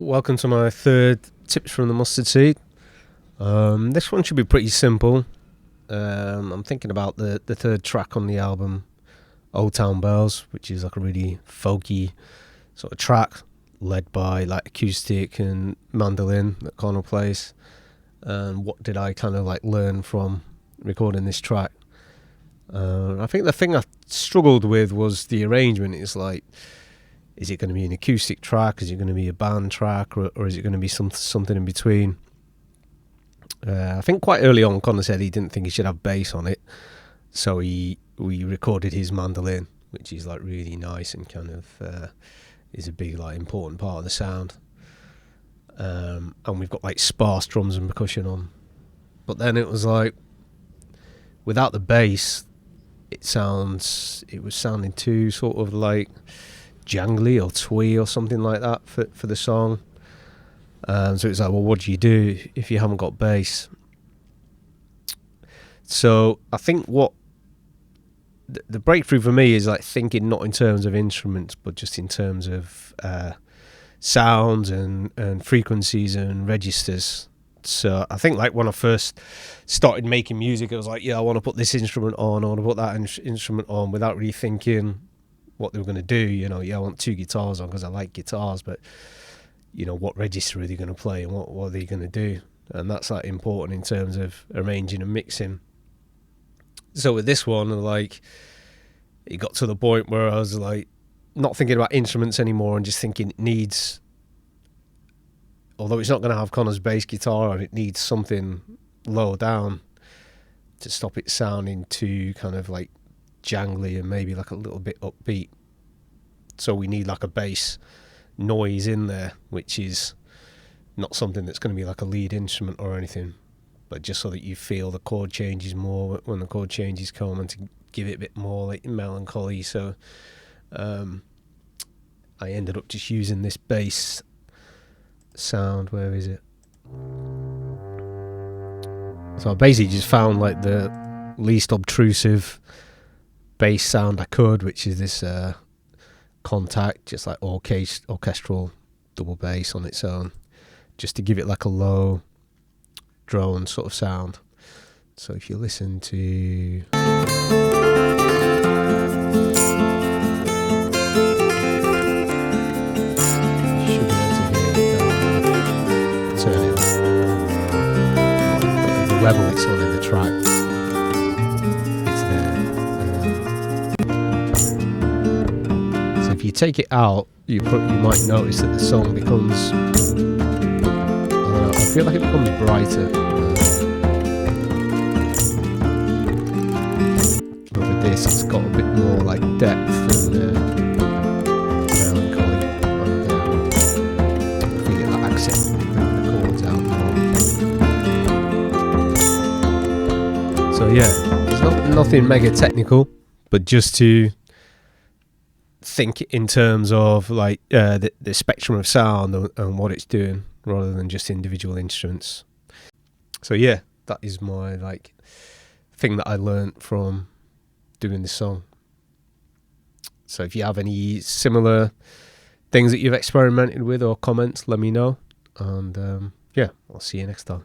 Welcome to my third Tips from the Mustard Seed. This one should be pretty simple. I'm thinking about the third track on the album, Old Town Bells, which is like a really folky sort of track led by like acoustic and mandolin that Connor plays. And what did I kind of like learn from recording this track? I think the thing I struggled with was the arrangement. It's like, is it going to be an acoustic track? Is it going to be a band track? Or is it going to be something in between? I think quite early on, Connor said he didn't think he should have bass on it. So we recorded his mandolin, which is like really nice and kind of is a big like important part of the sound. And we've got like sparse drums and percussion on. But then it was like, without the bass, it was sounding too sort of like jangly or twee or something like that for the song. So it's like, well, what do you do if you haven't got bass? So I think what the breakthrough for me is like thinking not in terms of instruments, but just in terms of sounds and frequencies and registers. So I think like when I first started making music, it was like, yeah, I want to put this instrument on, I want to put that instrument on, without really thinking what they were going to do. I want two guitars on because I like guitars, but what register are they going to play and what are they going to do? And that's like important in terms of arranging and mixing. So with this one, like, it got to the point where I was like not thinking about instruments anymore and just thinking it needs, although it's not going to have Connor's bass guitar on, it needs something low down to stop it sounding too kind of like jangly and maybe like a little bit upbeat. So we need like a bass noise in there, which is not something that's going to be like a lead instrument or anything, but just so that you feel the chord changes more when the chord changes come, and to give it a bit more like melancholy. So I ended up just using this bass sound. Where is it? So I basically just found like the least obtrusive bass sound I could, which is this Contact, just like orchestral double bass on its own, just to give it like a low drone sort of sound. So if you listen to, you should be able to hear it. Turn it up. The level it's on in the track, it's there. So if you take it out, you might notice that the song becomes, I feel like it becomes brighter. But with this, it's got a bit more like depth and melancholy. I feel it like accenting the chords out more. So yeah, it's nothing mega technical, but just to think in terms of like the spectrum of sound and what it's doing, rather than just individual instruments. So yeah, that is my like thing that I learned from doing this song. So if you have any similar things that you've experimented with or comments, let me know. And yeah, I'll see you next time.